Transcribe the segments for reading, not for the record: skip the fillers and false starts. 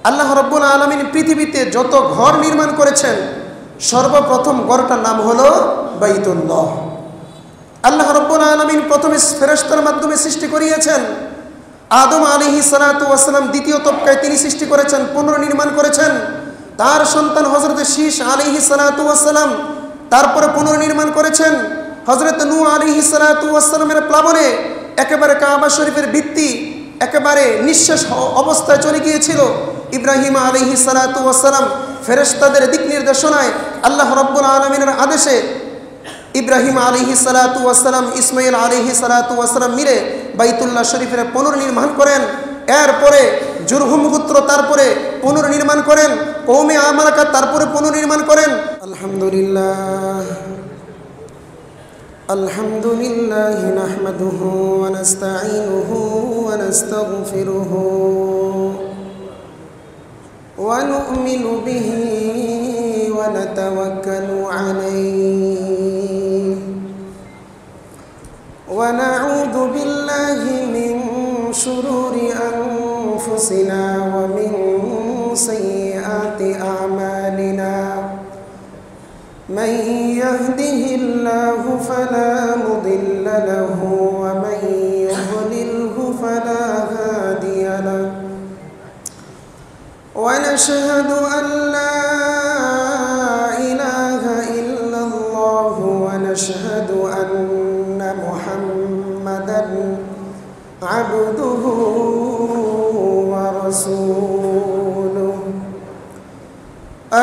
আল্লাহ রাব্বুল আলামিন পৃথিবীতে যত ঘর নির্মাণ করেছেন সর্বপ্রথম ঘরটার নাম হলো বাইতুল্লাহ। আল্লাহ রাব্বুল আলামিন প্রথমে ফেরেশতার মাধ্যমে সৃষ্টি করিয়েছেন। আদম আলাইহিস সালাতু ওয়াস সালাম দ্বিতীয় তবকায় তিনি সৃষ্টি করেছেন, পুনর্নির্মাণ করেছেন। তার সন্তান হযরত শীশ আলাইহিস সালাতু ওয়াস সালাম তারপরে পুনর্নির্মাণ করেছেন। হযরত নূহ আলাইহিস সালাতু ওয়াস সালামের প্লাবনে একেবারে কাবা শরীফের ভিত্তি একেবারে নিঃশেষ অবস্থায় চলে গিয়েছিল। ইব্রাহিম আলাইহিস সালাতু ওয়াস সালাম ফেরেশতাদের দিক নির্দেশনায় আল্লাহ রাব্বুল আলামিনের আদেশে ইব্রাহিম আলাইহিস সালাতু ওয়াস সালাম ইসমাঈল আলাইহিস সালাতু ওয়াস সালাম মিলে বাইতুল্লাহ শরীফের পুনর্নির্মাণ করেন। এরপরে জুরহুম গোত্র তারপরে পুনর্নির্মাণ করেন, কওমে আমালাকা তারপরে পুনর্নির্মাণ করেন। আলহামদুলিল্লাহ আলহামদুলিল্লাহ নাহমাদুহু ওয়া নাস্তাঈনুহু ওয়া নাস্তাগফিরুহু ওয়া নু'মিনু বিহি ওয়া নাতাওয়াক্কালু আলাইহি ওয়া নাউযু বিল্লাহি মিন শুরুরি আনফুসিনা ওয়া মিন সাইয়্যাতি আ'মালিনা من يهده الله فلا مضل له ومن يضلله فلا هادي له ونشهد أن لا إله إلا الله ونشهد أن محمدا عبده ورسوله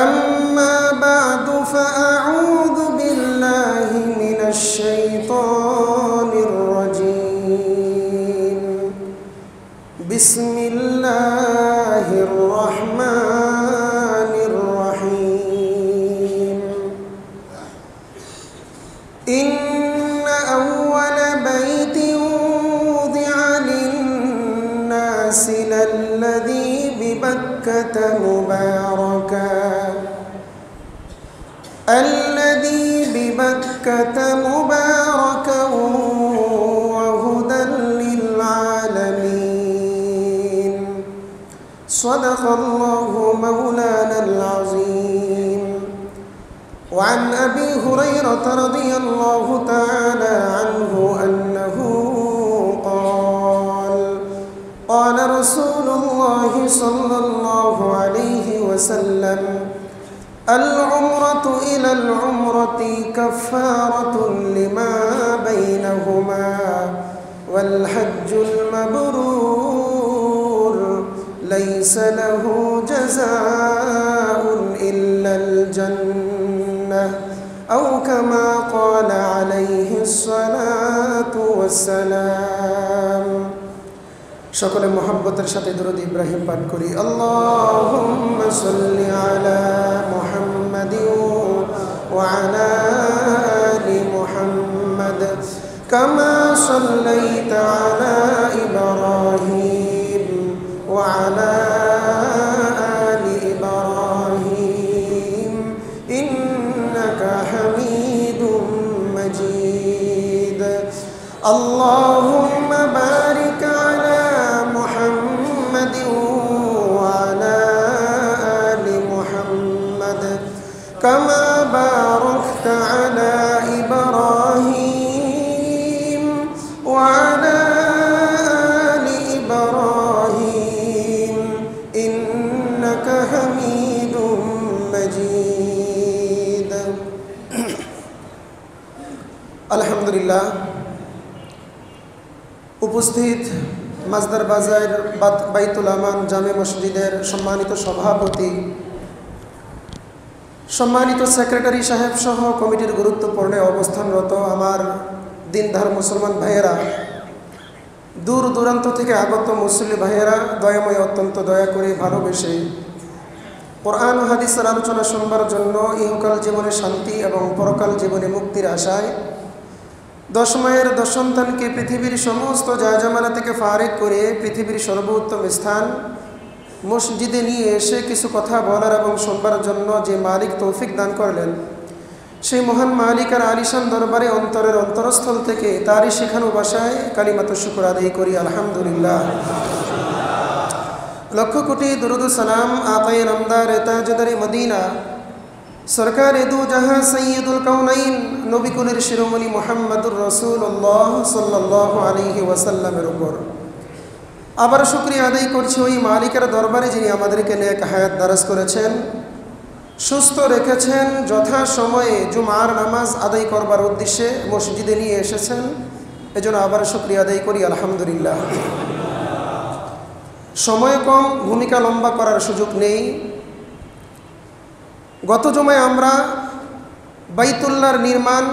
أما بعد فأعوذ بالله من الشيطان الرجيم بسم الله الرحمن الرحيم إن أول بيت وضع للناس للذي ببكة مباركا الذي ببكة مباركا وهدى للعالمين صدق الله مولانا العظيم وعن أبي هريرة رضي الله تعالى عنه أنه قال رسول الله صلى الله عليه وسلم العمرة إلى العمرة كفارة لما بينهما والحج المبرور ليس له جزاء إلا الجنة أو كما قال عليه الصلاة والسلام সকলে মোহাব্বতের সাথে দরুদ ইব্রাহিম পাঠ করি। আল্লাহুম্মা সাল্লি আলা মুহাম্মাদিন ওয়া আলা আলি মুহাম্মাদ কামা সাল্লাইতা আলা ইব্রাহিম ওয়া আলা আলি ইব্রাহিম ইন্নাকা হামিদুম মাজিদ। আল্লাহুম্মা বারিক আলা محمد وعلى آل محمد كما باركت على إبراهيم وعلى آل إبراهيم إنك حميد مجيد الحمد لله। উপস্থিত মাজদার বাজার বাইতুল আমান জামে মসজিদের সম্মানিত সভাপতি, সম্মানিত সেক্রেটারি সাহেব সহ কমিটির গুরুত্বপূর্ণ অবস্থানরত আমার দিনদার মুসলমান ভাইয়েরা, দূর দূরান্ত থেকে আগত মুসলিম ভাইয়েরা, দয়াময় অত্যন্ত দয়া করে ভালোবেসে কোরআন ও হাদিসের আলোচনা শুনবার জন্য ইহকাল জীবনে শান্তি এবং পরকাল জীবনে মুক্তির আশায় 10 মায়ের 10 সন্তানকে পৃথিবীর সমস্ত জায়জামানা থেকে ফারেক করে পৃথিবীর সর্বোত্তম স্থান মসজিদে নিয়ে এসে কিছু কথা বলার এবং শুনবার জন্য যে মালিক তৌফিক দান করলেন, সেই মহান মালিক আর আলিশান দরবারে অন্তরের অন্তরস্থল থেকে তারই শেখানো ভাষায় কালিমাতুশ শুকর আদায় করি আলহামদুলিল্লাহ। লক্ষ কোটি দুরুদ সালাম আকায়ে নামদার তাজদারে মদিনা সরকার দু জাহাঁ সৈয়দুল কাউনাইন নবী কুলের শিরোমণি মুহাম্মদুর রাসূলুল্লাহ সাল্লাল্লাহু আলাইহি ওয়াসাল্লামের উপর আবার শুকরিয়া আদায় করছি ওই মালিকের দরবারে যিনি আমাদেরকে নেক হায়াত দারাজ করেছেন, সুস্থ রেখেছেন, যথা সময়ে জুমার নামাজ আদায় করবার উদ্দেশ্যে মসজিদে নিয়ে এসেছেন। এজন্য আবার শুকরিয়া আদায় করি আলহামদুলিল্লাহ। সময় কম, ভূমিকা লম্বা করার সুযোগ নেই। গত জুমায় আমরা বাইতুল্লাহর নির্মাণ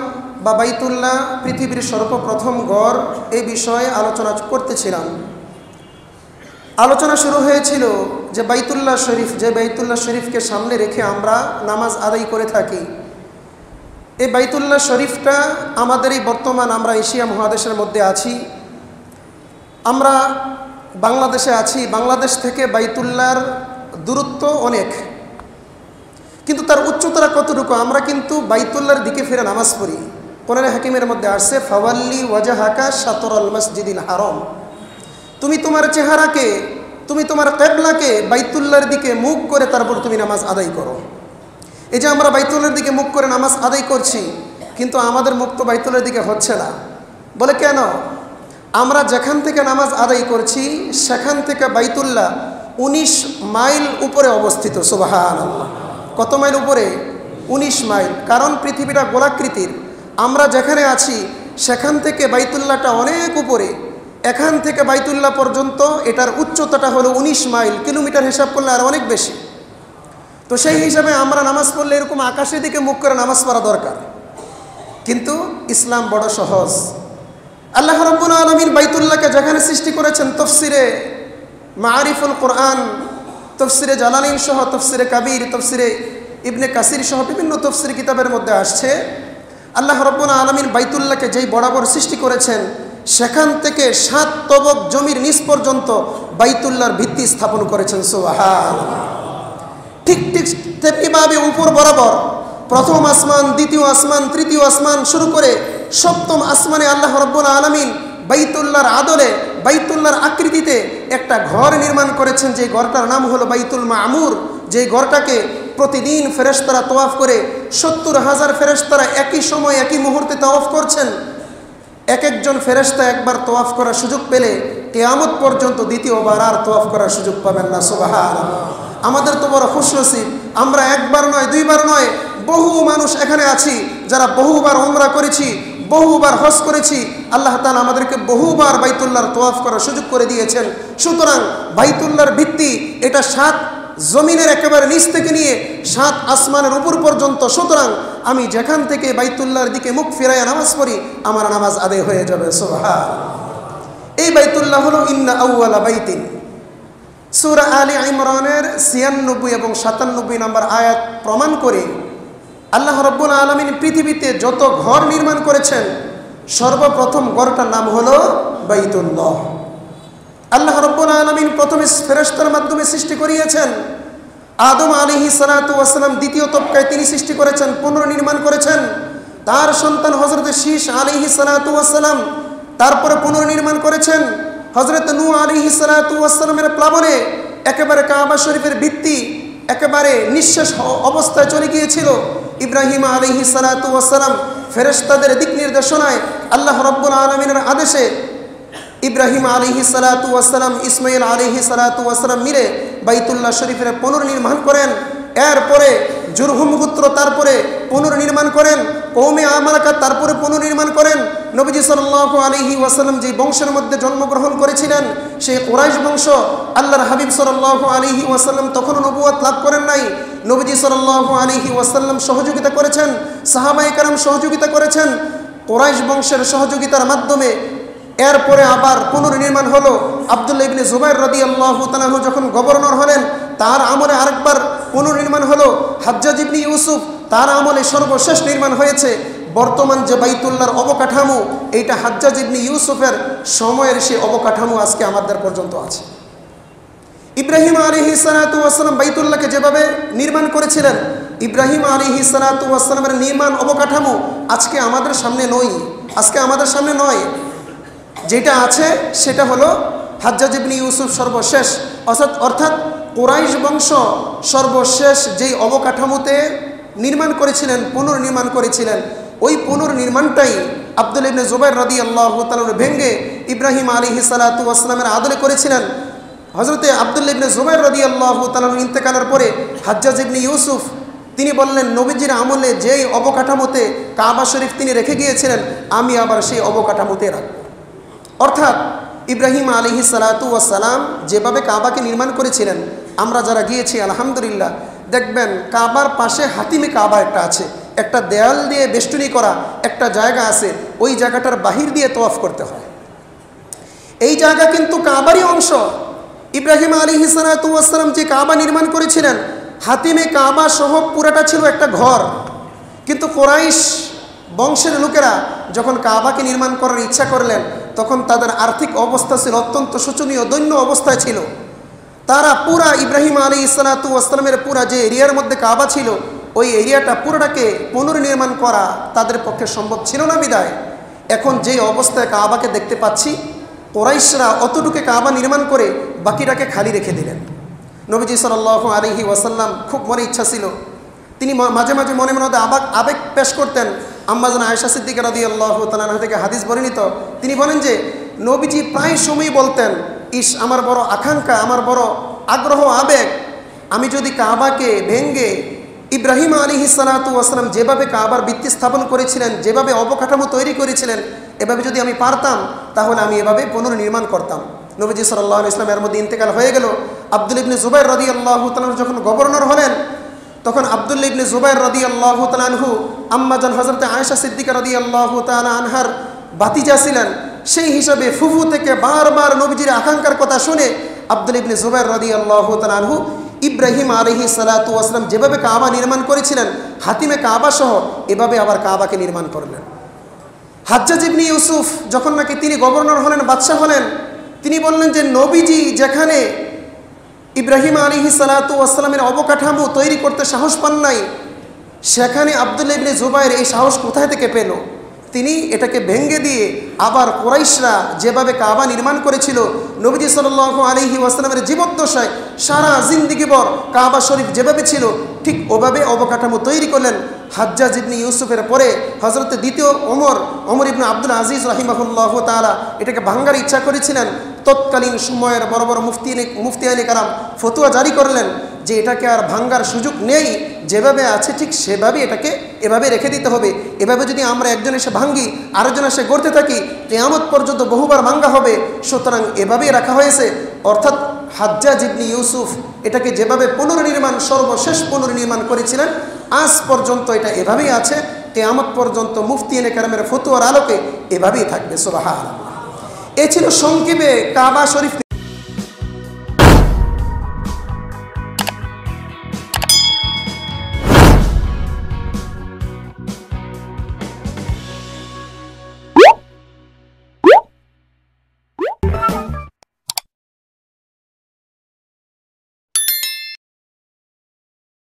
বা বাইতুল্লাহ পৃথিবীর সর্বপ্রথম ঘর এই বিষয়ে আলোচনা করতেছিলাম। আলোচনা শুরু হয়েছিল যে বাইতুল্লাহ শরীফ, যে বাইতুল্লাহ শরীফকে সামনে রেখে আমরা নামাজ আদায় করে থাকি, এই বাইতুল্লাহ শরীফটা আমাদের এই বর্তমান আমরা এশিয়া মহাদেশের মধ্যে আছি, আমরা বাংলাদেশে আছি। বাংলাদেশ থেকে বাইতুল্লাহর দূরত্ব অনেক, কিন্তু তার উচ্চতারা কতটুকু? আমরা কিন্তু বাইতুল্লাহর দিকে ফিরে নামাজ পড়ি। কোরআনে হাকিমের মধ্যে আসছে ফাওয়াল্লি ওয়াজহাকা শাতরাল মসজিদিল হারাম, তুমি তোমার চেহারাকে, তুমি তোমার কিবলাকে বাইতুল্লাহর দিকে মুখ করে তারপর তুমি নামাজ আদায় করো। এই যে আমরা বাইতুল্লাহর দিকে মুখ করে নামাজ আদায় করছি, কিন্তু আমাদের মুখ তো বাইতুল্লাহর দিকে হচ্ছে না। বলে কেন? আমরা যেখান থেকে নামাজ আদায় করছি সেখান থেকে বাইতুল্লাহ 19 মাইল উপরে অবস্থিত। সুবহানাল্লাহ। কত মাইল উপরে? 19 মাইল। কারণ পৃথিবীটা গোলাকৃতির, আমরা যেখানে আছি সেখান থেকে বাইতুল্লাহটা অনেক উপরে। এখান থেকে বাইতুল্লাহ পর্যন্ত এটার উচ্চতাটা হলো 19 মাইল, কিলোমিটার হিসাব করলে আর অনেক বেশি। তো সেই হিসাবে আমরা নামাজ পড়লে এরকম আকাশের দিকে মুখ করে নামাজ পড়া দরকার। কিন্তু ইসলাম বড় সহজ। আল্লাহ রাব্বুল আলামিন বাইতুল্লাহকে যেখানে সৃষ্টি করেছেন, তফসিরে মাআরিফুল কোরআন, তফসিরে জালালাইন সহ, তফসিরে কাবির, তফসিরে ইবনে কাসির সহ বিভিন্ন তফসির কিতাবের মধ্যে আসছে, আল্লাহ রাব্বুল আলামিন বাইতুল্লাহকে যেই বরাবর সৃষ্টি করেছেন সেখান থেকে 7 তবক জমির নিচ পর্যন্ত বাইতুল্লাহর ভিত্তি স্থাপন করেছেন। সুবহানাল্লাহ। ঠিক ঠিক তেমনিভাবে উপর বরাবর প্রথম আসমান, দ্বিতীয় আসমান, তৃতীয় আসমান শুরু করে 7ম আসমানে আল্লাহ রাব্বুল আলামিন বাইতুল্লাহর আদলে, বাইতুল্লাহর আকৃতিতে একটা ঘর নির্মাণ করেছেন, যে ঘরটার নাম হলো বাইতুল মামুর। যেই ঘরটাকে প্রতিদিন ফেরেশতারা তওয়াফ করে 70,000 ফেরেশতারা একই সময় একই মুহূর্তে তওয়াফ করছেন। এক একজন ফেরেশতা একবার তওয়াফ করার সুযোগ পেলে কিয়ামত পর্যন্ত দ্বিতীয়বার আর তওয়াফ করার সুযোগ পাবেন না। সুবহানাল্লাহ। আমাদের তো বড় খুশনসিব, আমরা একবার নয়, দুইবার নয়, বহু মানুষ এখানে আছি যারা বহুবার উমরা করেছি, বহুবার হজ করেছি। আল্লাহ তাআলা আমাদেরকে বহুবার বাইতুল্লাহর তওয়াফ করার সুযোগ করে দিয়েছেন। সুতরাং বাইতুল্লাহর ভিত্তি এটা 7 জমিনের একেবারে নিচ থেকে নিয়ে 7 আসমানের উপর পর্যন্ত। সুতরাং আমি যেখান থেকে বাইতুল্লাহর দিকে মুখ ফিরাইয়া নামাজ পড়ি আমার নামাজ আদায় হয়ে যাবে। সুবহানাল্লাহ। এই বাইতুল্লাহ হলো ইন্না আউওয়ালা বাইতিন, সূরা আলী ইমরানের 96 এবং 97 নম্বর আয়াত প্রমাণ করে আল্লাহ রাব্বুল আলামিন পৃথিবীতে যত ঘর নির্মাণ করেছেন সর্বপ্রথম ঘরটার নাম হলো বাইতুল্লাহ। আল্লাহ রাব্বুল আলামিন প্রথমে ফেরেশতার মাধ্যমে সৃষ্টি করিয়েছেন। আদম আলাইহিস সালাতু ওয়াস সালাম দ্বিতীয় তবকায় তিনি সৃষ্টি করেছেন, পুনর্নির্মাণ করেছেন। তার সন্তান হযরত শীশ আলাইহিস সালাতু ওয়াস সালাম তারপরে পুনর্নির্মাণ করেছেন। হযরত নূহ আলাইহিস সালাতু ওয়াস সালামের প্লাবনে একেবারে কাবা শরীফের ভিত্তি একেবারে নিঃশেষ অবস্থায় চলে গিয়েছিল। ইব্রাহিম আলাইহিস সালাতু ওয়াস সালাম ফেরেশতাদের দিক নির্দেশনায় আল্লাহ রাব্বুল আলামিনের আদেশে ইব্রাহিম আলাইহিস সালাতু ওয়াস সালাম, ইসমাঈল আলাইহিস সালাতু ওয়াস সালাম মিলে বাইতুল্লাহ শরীফের পুনর্নির্মাণ করেন। এরপরে জুরহুম গোত্র তারপরে পুনর্নির্মাণ করেন, কওমে আমালাকা তারপরে পুনর্নির্মাণ করেন। নবীজি সাল্লাল্লাহু আলাইহি ওয়াসাল্লাম যে বংশের মধ্যে জন্মগ্রহণ করেছিলেন সেই কুরাইশ বংশ, আল্লাহর হাবিব সাল্লাল্লাহু আলাইহি ওয়াসাল্লাম তখনও নবুয়ত লাভ করেন নাই। নবীজি সাল্লাল্লাহু আলাইহি ওয়াসাল্লাম সহযোগিতা করেছেন, সাহাবায়ে কেরাম সহযোগিতা করেছেন কুরাইশ বংশের সহযোগিতার মাধ্যমে। এরপরে আবার পুনর্নির্মাণ হলো। আব্দুল্লাহ ইবনে জুবাইর রাদিয়াল্লাহু তাআলা যখন গভর্নর হলেন তার আমলে আরেকবার পুনর্নির্মাণ হলো। হাজ্জাজ ইবনে ইউসুফ তার আমলে সর্বশেষ নির্মাণ হয়েছে। বর্তমান যে বাইতুল্লাহর অবকাঠামো এইটা হাজ্জাজ ইবনে ইউসুফের সময়ের সেই অবকাঠামো আজকে আমাদের পর্যন্ত আছে। ইব্রাহিম আলাইহিস সালাতু ওয়াস সালাম বাইতুল্লাহকে যেভাবে নির্মাণ করেছিলেন, ইব্রাহিম আলাইহিস সালাতু ওয়াস সালামের নির্মাণ অবকাঠামো আজকে আমাদের সামনে নয়। যেটা আছে সেটা হলো হাজ্জাজ ইবনে ইউসুফ সর্বশেষ অর্থাৎ কুরাইশ বংশ সর্বশেষ যেই অবকাঠামোতে নির্মাণ করেছিলেন, পুনর্নির্মাণ করেছিলেন, ওই পুনর্নির্মাণটাই আব্দুল্লাহ ইবনে জুবাইর রাদিয়াল্লাহু তাআলা ভেঙে ইব্রাহিম আলাইহিস সালাতু ওয়াস সালামের আদলে করেছিলেন। হযরতে আব্দুল্লাহ ইবনে জুবাইর রাদিয়াল্লাহু তাআলা ইন্তেকালের পরে হাজ্জাজ ইবনে ইউসুফ তিনি বললেন, নবীজির আমলে যেই অবকাঠামোতে কাবা শরীফ তিনি রেখে গিয়েছিলেন, আমি আবার সেই অবকাঠামোতে রাখব। অর্থাৎ ইব্রাহিম আলাইহিস সালাতু ওয়াস সালাম যেভাবে কাবাকে নির্মাণ করেছিলেন, আমরা যারা গিয়েছি আলহামদুলিল্লাহ দেখবেন কাবার পাশে হাতিমে কাবা একটা আছে, একটা দেয়াল দিয়ে বেষ্টনী করা একটা জায়গা আছে, ওই জায়গাটার বাহির দিয়ে তওয়াফ করতে হয়। এই জায়গা কিন্তু কাবারই অংশ। ইব্রাহিম আলাইহিস সালাতু ওয়াস সালাম যে কাবা নির্মাণ করেছিলেন, হাতিমে কাবা সহ পুরাটা ছিল একটা ঘর। কিন্তু কুরাইশ বংশের লোকেরা যখন কাবাকে নির্মাণ করার ইচ্ছা করলেন, তখন তাদের আর্থিক অবস্থা ছিল অত্যন্ত শোচনীয়, দৈন্য অবস্থায় ছিল। তারা পুরা ইব্রাহিম আলাইহিস সালাতু ওয়াস সালামের পুরা যে এরিয়ার মধ্যে কাবা ছিল, ওই এরিয়াটা পুরোটাকে পুনর্নির্মাণ করা তাদের পক্ষে সম্ভব ছিল না। বিদায় এখন যে অবস্থায় কাবাকে দেখতে পাচ্ছি, কুরাইশরা অতটুকু কাবা নির্মাণ করে বাকিটাকে খালি রেখে দিলেন। নবীজি সাল্লাল্লাহু আলাইহি ওয়াসাল্লাম খুব মনে ইচ্ছা ছিল, তিনি মাঝে মাঝে মনে মনে আবেগ পেশ করতেন। আম্মা জান আয়েশা সিদ্দিকা রাদিয়াল্লাহু তাআলা আনহা থেকে হাদিস বর্ণিত, তিনি বলেন যে নবীজি প্রায় সময়ই বলতেন, ইস আমার বড় আকাঙ্ক্ষা, আমার বড় আগ্রহ, আবেগ, আমি যদি কাবাকে ভেঙ্গে ইব্রাহিম আলাইহিস সালাতু ওয়াস সালাম যেভাবে কাবার ভিত্তি স্থাপন করেছিলেন, যেভাবে অবকাঠামো তৈরি করেছিলেন, এভাবে যদি আমি পারতাম তাহলে আমি এভাবে পুনর্নির্মাণ করতাম। নবীজি সাল্লাল্লাহু আলাইহি ওয়াসাল্লাম এর মধ্যে ইন্তেকাল হয়ে গেল। আব্দুল্লাহ ইবনে জুবাইর রাদিয়াল্লাহু তাআলা যখন গভর্নর হলেন, তখন আব্দুল্লাহ ইবনে জুবাইর রাদিয়াল্লাহু তাআলা আনহু আম্মাজান হযরত আয়েশা সিদ্দিকা রাদিয়াল্লাহু তাআলা আনহার ভাতিজা ছিলেন। সেই হিসাবে ফুফু থেকে বারবার নবীজির আকাঙ্ক্ষার কথা শুনে আব্দুল্লাহ ইবনে জুবাইর রাদিয়াল্লাহু তাআলা আনহু ইব্রাহিম আলাইহিস সালাতু ওয়াস সালাম যেভাবে কাবা নির্মাণ করেছিলেন, হাতিমে কাবা সহ এভাবে আবার কাবাকে নির্মাণ করলেন। হাজ্জাজ ইবনে ইউসুফ যখন নাকি তিনি গভর্নর হলেন, বাদশাহ হলেন, তিনি বললেন যে নবীজি যেখানে ইব্রাহিম আলাইহিস সালাতু ওয়াস সালামের অবকাঠামো তৈরি করতে সাহস পান নাই, সেখানে আব্দুল্লাহ ইবনে জুবাইর এই সাহস কোথায় থেকে পেল? তিনি এটাকে ভেঙে দিয়ে আবার কুরাইশরা যেভাবে কাবা নির্মাণ করেছিল, নবীজি সাল্লাল্লাহু আলাইহি ওয়াসাল্লামের জীবদ্দশায় সারা জিন্দেগিভর কাবা শরীফ যেভাবে ছিল ঠিক ওভাবে অবকাঠামো তৈরি করলেন। হাজ্জাজ ইবনে ইউসুফের পরে হযরত দ্বিতীয় ওমর ইবনে আব্দুল আজিজ রাহিমাহুল্লাহু তাআলা এটাকে ভাঙার ইচ্ছা করেছিলেন। তৎকালীন সময়ের বড় বড় মুফতি আলী কারাম ফতোয়া জারি করলেন যে এটাকে আর ভাঙ্গার সুযোগ নেই, যেভাবে আছে ঠিক সেভাবে এটাকে এভাবে রেখে দিতে হবে। এভাবে যদি আমরা একজন এসে ভাঙ্গি, আরেকজন এসে গড়তে থাকি, কিয়ামত পর্যন্ত বহুবার ভাঙ্গা হবে। সুতরাং এভাবেই রাখা হয়েছে। অর্থাৎ হাজ্জাজ ইবনে ইউসুফ এটাকে যেভাবে পুনর্নির্মাণ, সর্বশেষ পুনর্নির্মাণ করেছিলেন, আজ পর্যন্ত এটা এভাবেই আছে। কিয়ামত পর্যন্ত মুফতি আলী কারামের ফতোয়ার আলোকে এভাবেই থাকবে। সুবহানাল্লাহ। এ ছিল সংক্ষেপে কাবা শরীফ